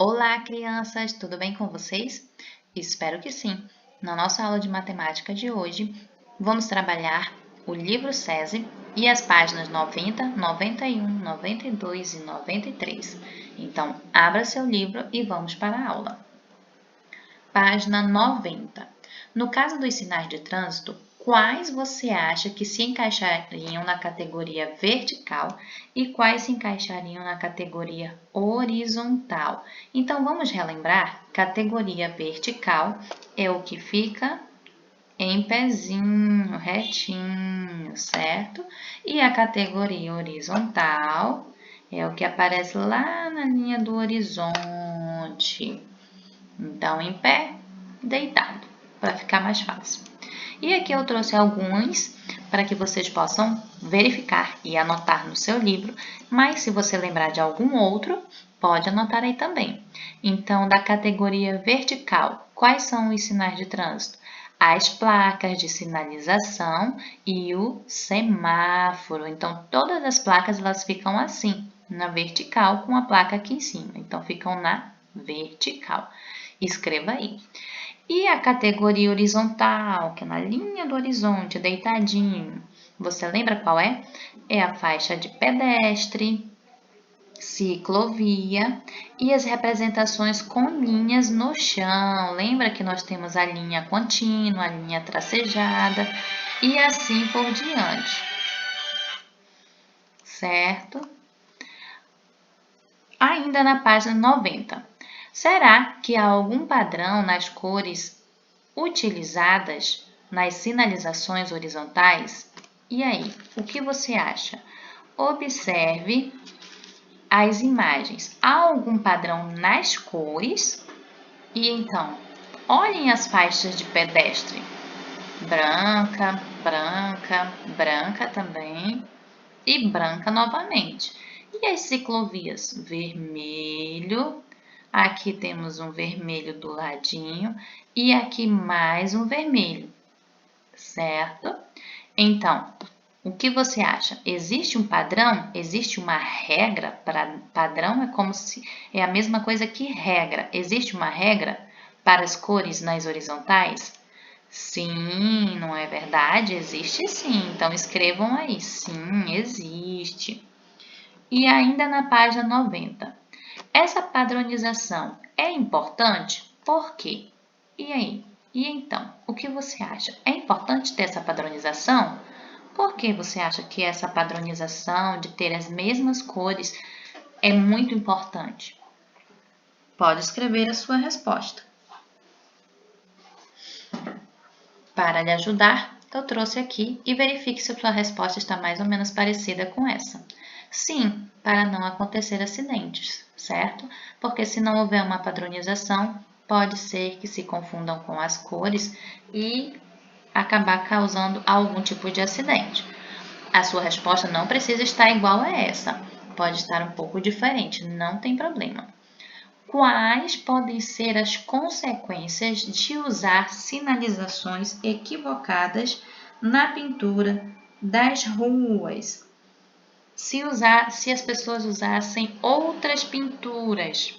Olá, crianças! Tudo bem com vocês? Espero que sim! Na nossa aula de matemática de hoje, vamos trabalhar o livro SESI e as páginas 90, 91, 92 e 93. Então, abra seu livro e vamos para a aula. Página 90. No caso dos sinais de trânsito, quais você acha que se encaixariam na categoria vertical e quais se encaixariam na categoria horizontal? Então, vamos relembrar: categoria vertical é o que fica em pezinho, retinho, certo? E a categoria horizontal é o que aparece lá na linha do horizonte. Então, em pé, deitado, para ficar mais fácil. E aqui eu trouxe alguns para que vocês possam verificar e anotar no seu livro, mas se você lembrar de algum outro, pode anotar aí também. Então, da categoria vertical, quais são os sinais de trânsito? As placas de sinalização e o semáforo. Então, todas as placas elas ficam assim, na vertical, com a placa aqui em cima. Então, ficam na vertical. Escreva aí. E a categoria horizontal, que é na linha do horizonte, deitadinho. Você lembra qual é? É a faixa de pedestre, ciclovia e as representações com linhas no chão. Lembra que nós temos a linha contínua, a linha tracejada e assim por diante. Certo? Ainda na página 90. Será que há algum padrão nas cores utilizadas nas sinalizações horizontais? E aí, o que você acha? Observe as imagens. Há algum padrão nas cores? E então, olhem as faixas de pedestre. Branca, branca, branca também e branca novamente. E as ciclovias? Vermelho. Aqui temos um vermelho do ladinho e aqui mais um vermelho, certo? Então, o que você acha? Existe um padrão? Existe uma regra? Para padrão é como se é a mesma coisa que regra. Existe uma regra para as cores nas horizontais? Sim, não é verdade? Existe sim. Então escrevam aí. Sim, existe. E ainda na página 90. Essa padronização é importante? Por quê? E aí? E então? O que você acha? É importante ter essa padronização? Por que você acha que essa padronização de ter as mesmas cores é muito importante? Pode escrever a sua resposta. Para lhe ajudar, eu trouxe aqui e verifique se a sua resposta está mais ou menos parecida com essa. Sim, para não acontecer acidentes, certo? Porque se não houver uma padronização, pode ser que se confundam com as cores e acabar causando algum tipo de acidente. A sua resposta não precisa estar igual a essa, pode estar um pouco diferente, não tem problema. Quais podem ser as consequências de usar sinalizações equivocadas na pintura das ruas? Se as pessoas usassem outras pinturas,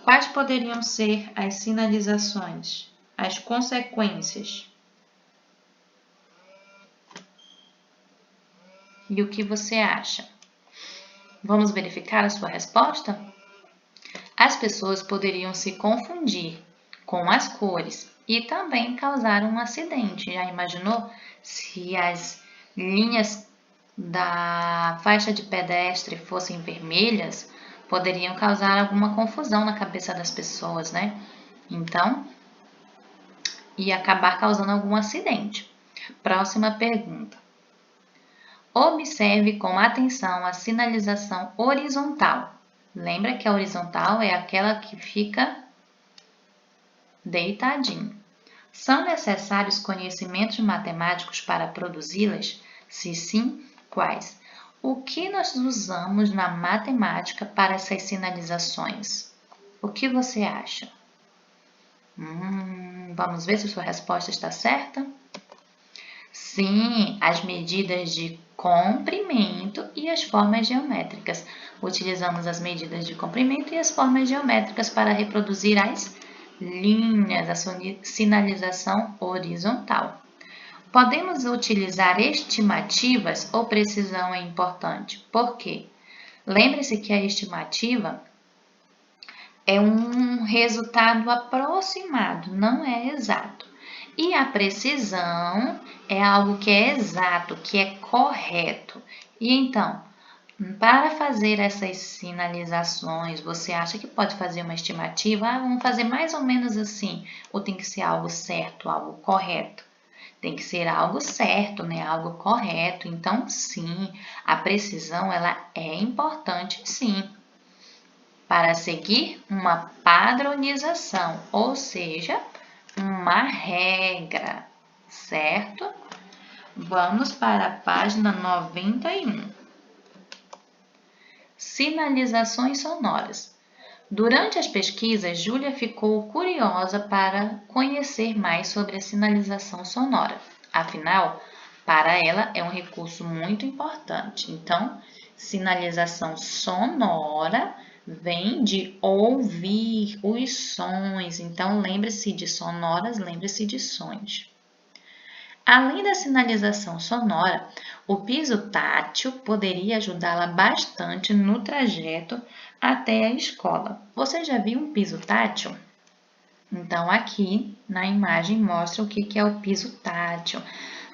quais poderiam ser as sinalizações, as consequências? E o que você acha? Vamos verificar a sua resposta? As pessoas poderiam se confundir com as cores e também causar um acidente. Já imaginou se as linhas da faixa de pedestre fossem vermelhas? Poderiam causar alguma confusão na cabeça das pessoas, né? Então, ia acabar causando algum acidente. Próxima pergunta. Observe com atenção a sinalização horizontal. Lembra que a horizontal é aquela que fica deitadinho. São necessários conhecimentos matemáticos para produzi-las? Se sim, quais? O que nós usamos na matemática para essas sinalizações? O que você acha? Vamos ver se sua resposta está certa? Sim, as medidas de comprimento e as formas geométricas. Utilizamos as medidas de comprimento e as formas geométricas para reproduzir as linhas, a sinalização horizontal. Podemos utilizar estimativas ou precisão é importante? Por quê? Lembre-se que a estimativa é um resultado aproximado, não é exato. E a precisão é algo que é exato, que é correto. E então, para fazer essas sinalizações, você acha que pode fazer uma estimativa? Vamos fazer mais ou menos assim. Ou tem que ser algo certo, algo correto? Tem que ser algo certo, né? Algo correto. Então, sim, a precisão ela é importante, sim, para seguir uma padronização, ou seja, uma regra, certo? Vamos para a página 91. Sinalizações sonoras. Durante as pesquisas, Júlia ficou curiosa para conhecer mais sobre a sinalização sonora. Afinal, para ela é um recurso muito importante. Então, sinalização sonora vem de ouvir os sons. Então, lembre-se de sonoras, lembre-se de sons. Além da sinalização sonora, o piso tátil poderia ajudá-la bastante no trajeto até a escola. Você já viu um piso tátil? Então, aqui na imagem mostra o que é o piso tátil.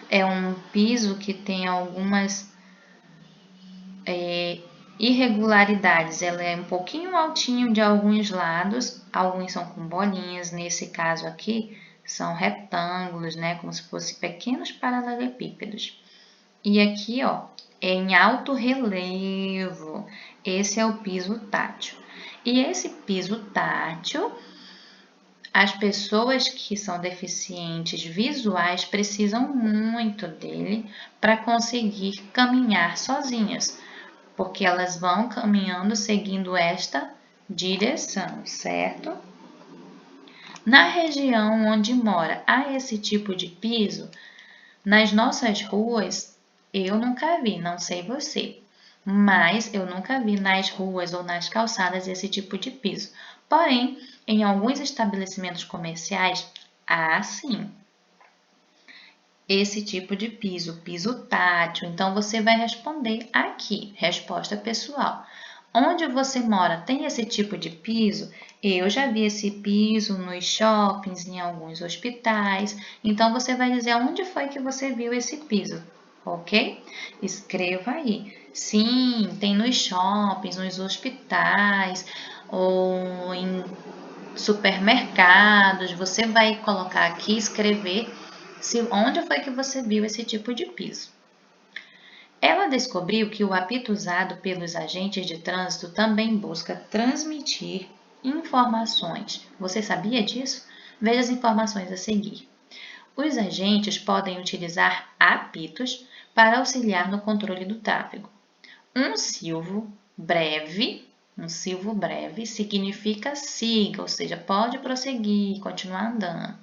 É um piso que tem algumas irregularidades. Ela é um pouquinho altinho de alguns lados, alguns são com bolinhas, nesse caso aqui são retângulos, né, como se fossem pequenos paralelepípedos. E aqui, ó, é em alto relevo. Esse é o piso tátil. E esse piso tátil, as pessoas que são deficientes visuais precisam muito dele para conseguir caminhar sozinhas, porque elas vão caminhando seguindo esta direção, certo? Na região onde mora há esse tipo de piso, nas nossas ruas eu nunca vi, não sei você, mas eu nunca vi nas ruas ou nas calçadas esse tipo de piso. Porém, em alguns estabelecimentos comerciais há sim esse tipo de piso, piso tátil. Então você vai responder aqui, resposta pessoal. Onde você mora tem esse tipo de piso? Eu já vi esse piso nos shoppings, em alguns hospitais. Então você vai dizer onde foi que você viu esse piso, ok? Escreva aí. Sim, tem nos shoppings, nos hospitais ou em supermercados. Você vai colocar aqui, escrever onde foi que você viu esse tipo de piso. Ela descobriu que o apito usado pelos agentes de trânsito também busca transmitir informações. Você sabia disso? Veja as informações a seguir. Os agentes podem utilizar apitos para auxiliar no controle do tráfego. Um silvo breve significa siga, ou seja, pode prosseguir, continuar andando.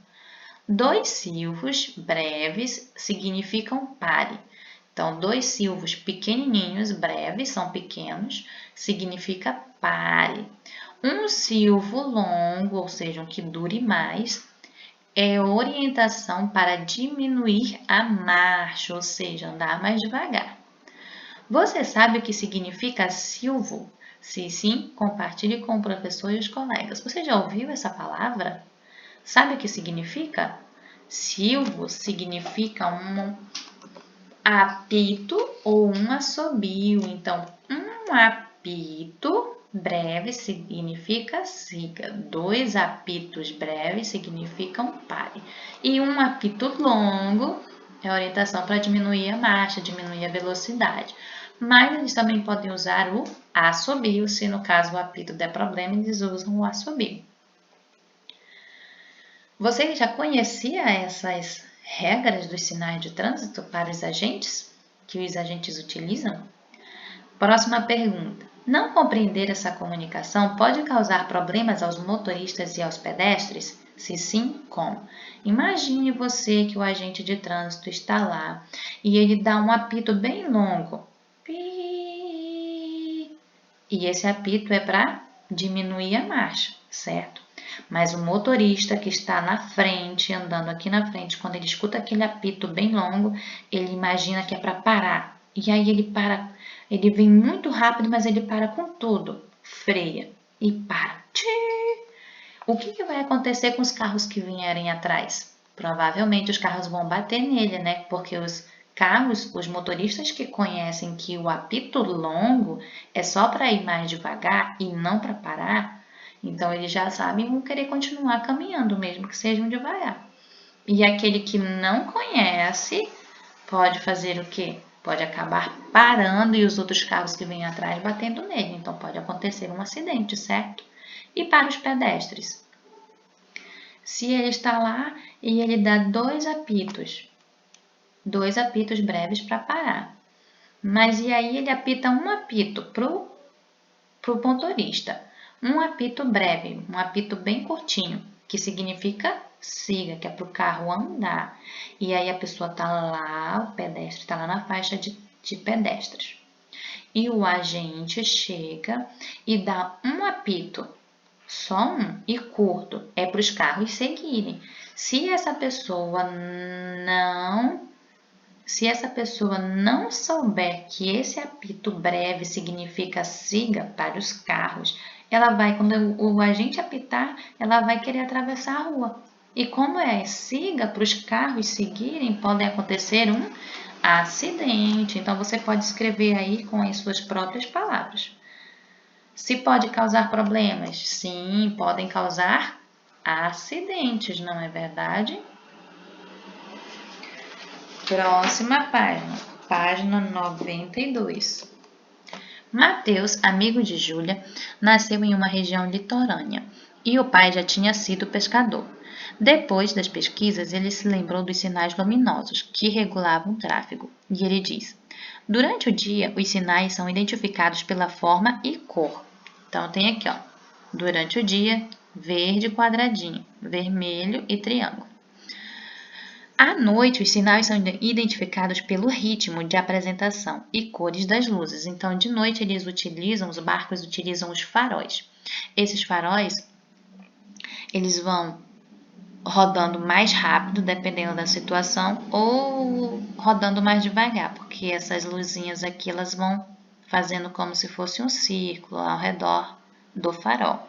2 silvos breves significam pare. Então, 2 silvos pequenininhos, breves, são pequenos, significa pare. Um silvo longo, ou seja, um que dure mais, é orientação para diminuir a marcha, ou seja, andar mais devagar. Você sabe o que significa silvo? Se sim, compartilhe com o professor e os colegas. Você já ouviu essa palavra? Sabe o que significa? Silvo significa um apito ou um assobio. Então, um apito breve significa siga. 2 apitos breves significam pare. E um apito longo é orientação para diminuir a marcha, diminuir a velocidade. Mas eles também podem usar o assobio, se no caso o apito der problema, eles usam o assobio. Você já conhecia essas regras dos sinais de trânsito para os agentes, que os agentes utilizam? Próxima pergunta. Não compreender essa comunicação pode causar problemas aos motoristas e aos pedestres? Se sim, como? Imagine você que o agente de trânsito está lá e ele dá um apito bem longo. Pi! E esse apito é para diminuir a marcha, certo? Mas o motorista que está na frente, andando aqui na frente, quando ele escuta aquele apito bem longo, ele imagina que é para parar. E aí ele para, ele vem muito rápido, mas ele para com tudo. Freia e para. O que vai acontecer com os carros que vierem atrás? Provavelmente os carros vão bater nele, né? Porque os carros, os motoristas que conhecem que o apito longo é só para ir mais devagar e não para parar, então eles já sabem e vão querer continuar caminhando, mesmo que sejam devagar. E aquele que não conhece pode fazer o quê? Pode acabar parando e os outros carros que vêm atrás batendo nele. Então pode acontecer um acidente, certo? E para os pedestres? Se ele está lá e ele dá dois apitos breves para parar. Mas e aí ele apita um apito pro motorista, um apito breve, um apito bem curtinho, que significa siga, que é para o carro andar. E aí a pessoa está lá, o pedestre está lá na faixa de pedestres. E o agente chega e dá um apito, só um, e curto, é para os carros seguirem. Se essa pessoa não souber que esse apito breve significa siga para os carros, ela vai, quando o agente apitar, ela vai querer atravessar a rua. E como é siga para os carros seguirem, pode acontecer um acidente. Então você pode escrever aí com as suas próprias palavras. Se pode causar problemas? Sim, podem causar acidentes, não é verdade? Próxima página, página 92. Mateus, amigo de Júlia, nasceu em uma região litorânea e o pai já tinha sido pescador. Depois das pesquisas, ele se lembrou dos sinais luminosos que regulavam o tráfego e ele diz: durante o dia, os sinais são identificados pela forma e cor. Então, tem aqui, ó, durante o dia, verde quadradinho, vermelho e triângulo. À noite, os sinais são identificados pelo ritmo de apresentação e cores das luzes. Então, de noite, os barcos utilizam os faróis. Esses faróis, eles vão rodando mais rápido, dependendo da situação, ou rodando mais devagar, porque essas luzinhas aqui, elas vão fazendo como se fosse um círculo ao redor do farol.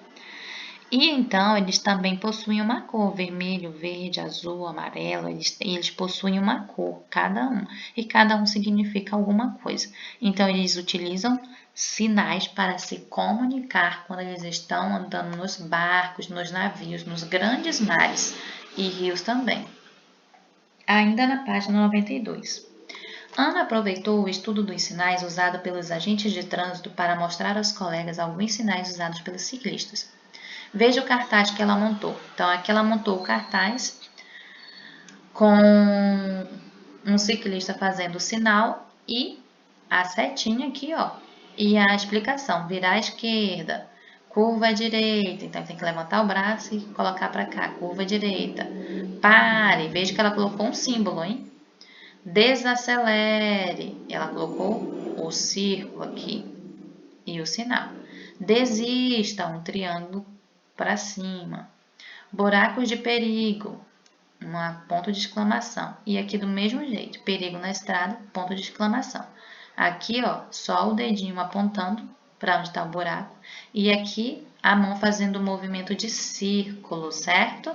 E então eles também possuem uma cor, vermelho, verde, azul, amarelo, eles possuem uma cor, cada um, e cada um significa alguma coisa. Então eles utilizam sinais para se comunicar quando eles estão andando nos barcos, nos navios, nos grandes mares e rios também. Ainda na página 92. Ana aproveitou o estudo dos sinais usado pelos agentes de trânsito para mostrar aos colegas alguns sinais usados pelos ciclistas. Veja o cartaz que ela montou. Então, aqui ela montou o cartaz com um ciclista fazendo o sinal e a setinha aqui, ó. E a explicação, virar à esquerda, curva à direita. Então, tem que levantar o braço e colocar para cá, curva à direita. Pare, veja que ela colocou um símbolo, hein? Desacelere, ela colocou o círculo aqui e o sinal. Desista, um triângulo para cima. Buracos de perigo, ponto de exclamação. E aqui do mesmo jeito, perigo na estrada, ponto de exclamação. Aqui, ó, só o dedinho apontando para onde está o buraco. E aqui, a mão fazendo o movimento de círculo, certo?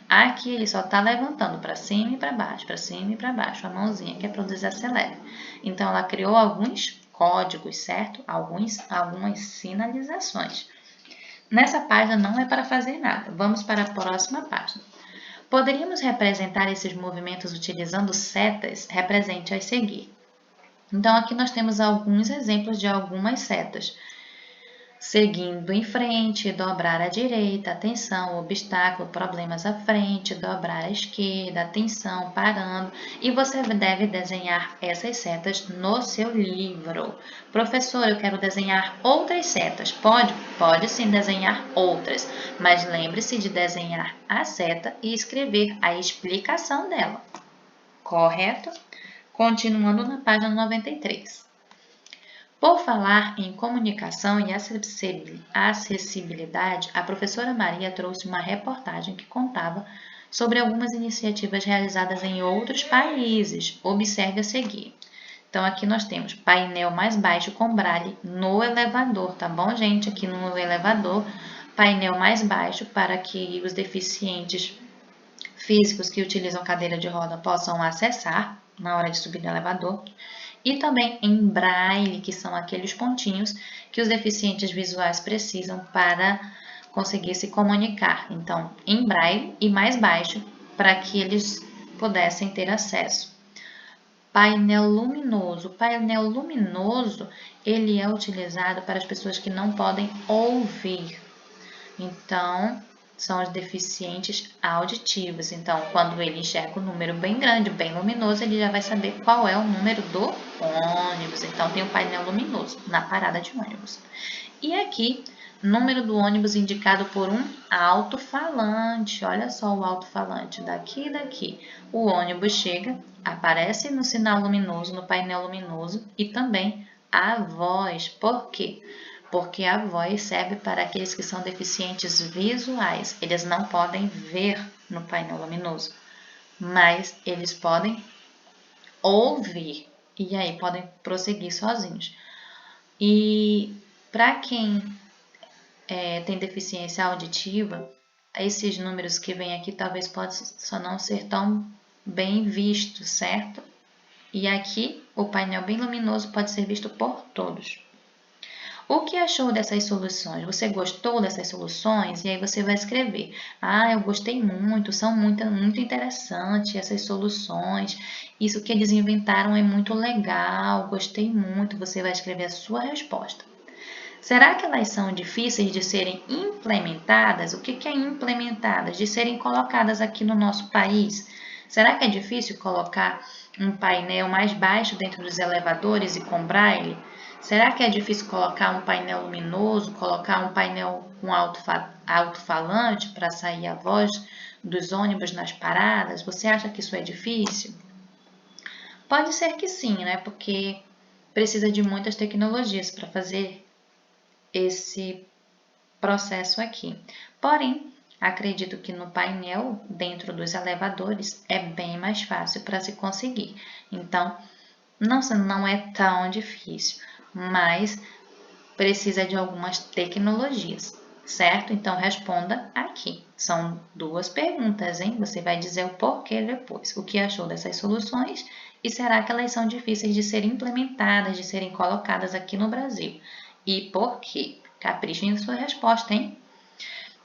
Aqui, ele só está levantando para cima e para baixo, a mãozinha, que é para o desacelere. Então, ela criou alguns códigos, certo? Algumas sinalizações. Nessa página não é para fazer nada. Vamos para a próxima página. Poderíamos representar esses movimentos utilizando setas? Represente a seguir. Então, aqui nós temos alguns exemplos de algumas setas. Seguindo em frente, dobrar à direita, atenção, obstáculo, problemas à frente, dobrar à esquerda, atenção, parando. E você deve desenhar essas setas no seu livro. Professor, eu quero desenhar outras setas. Pode? Pode sim desenhar outras, mas lembre-se de desenhar a seta e escrever a explicação dela. Correto? Continuando na página 93. Por falar em comunicação e acessibilidade, a professora Maria trouxe uma reportagem que contava sobre algumas iniciativas realizadas em outros países. Observe a seguir. Então, aqui nós temos painel mais baixo com braille no elevador, tá bom, gente? Aqui no elevador, painel mais baixo para que os deficientes físicos que utilizam cadeira de roda possam acessar na hora de subir no elevador. E também em braille, que são aqueles pontinhos que os deficientes visuais precisam para conseguir se comunicar. Então, em braille e mais baixo, para que eles pudessem ter acesso. Painel luminoso. O painel luminoso, ele é utilizado para as pessoas que não podem ouvir. Então, são os deficientes auditivos. Então, quando ele enxerga um número bem grande, bem luminoso, ele já vai saber qual é o número do ônibus. Então, tem o painel luminoso na parada de ônibus. E aqui, número do ônibus indicado por um alto-falante. Olha só o alto-falante, daqui e daqui. O ônibus chega, aparece no sinal luminoso, no painel luminoso, e também a voz. Por quê? Porque a voz serve para aqueles que são deficientes visuais. Eles não podem ver no painel luminoso, mas eles podem ouvir e aí podem prosseguir sozinhos. E para quem tem deficiência auditiva, esses números que vêm aqui talvez possam não ser tão bem vistos, certo? E aqui o painel bem luminoso pode ser visto por todos. O que achou dessas soluções? Você gostou dessas soluções? E aí você vai escrever. Ah, eu gostei muito, são muito interessantes essas soluções. Isso que eles inventaram é muito legal, gostei muito. Você vai escrever a sua resposta. Será que elas são difíceis de serem implementadas? O que é implementadas? De serem colocadas aqui no nosso país? Será que é difícil colocar um painel mais baixo dentro dos elevadores e com braille? Será que é difícil colocar um painel luminoso, colocar um painel com alto-falante para sair a voz dos ônibus nas paradas? Você acha que isso é difícil? Pode ser que sim, né? Porque precisa de muitas tecnologias para fazer esse processo aqui. Porém, acredito que no painel, dentro dos elevadores, é bem mais fácil para se conseguir. Então, não é tão difícil, mas precisa de algumas tecnologias, certo? Então, responda aqui. São 2 perguntas, hein? Você vai dizer o porquê depois. O que achou dessas soluções e será que elas são difíceis de serem implementadas, de serem colocadas aqui no Brasil? E por quê? Caprichem em sua resposta, hein?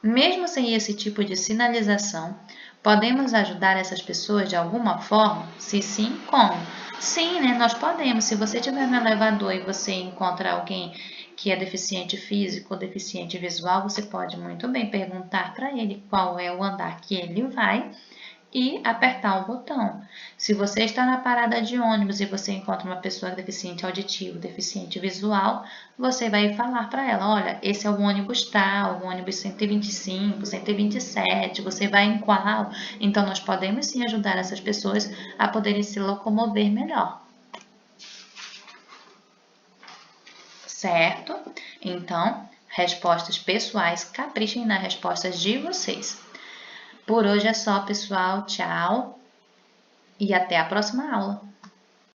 Mesmo sem esse tipo de sinalização, podemos ajudar essas pessoas de alguma forma? Se sim, como? Sim, né? Nós podemos. Se você estiver no elevador e você encontra alguém que é deficiente físico ou deficiente visual, você pode muito bem perguntar para ele qual é o andar que ele vai e apertar o botão. Se você está na parada de ônibus e você encontra uma pessoa deficiente auditivo, deficiente visual, você vai falar para ela, olha, esse é o ônibus tal, o ônibus 125, 127, você vai em qual? Então, nós podemos sim ajudar essas pessoas a poderem se locomover melhor. Certo? Então, respostas pessoais, caprichem nas respostas de vocês. Por hoje é só, pessoal. Tchau e até a próxima aula.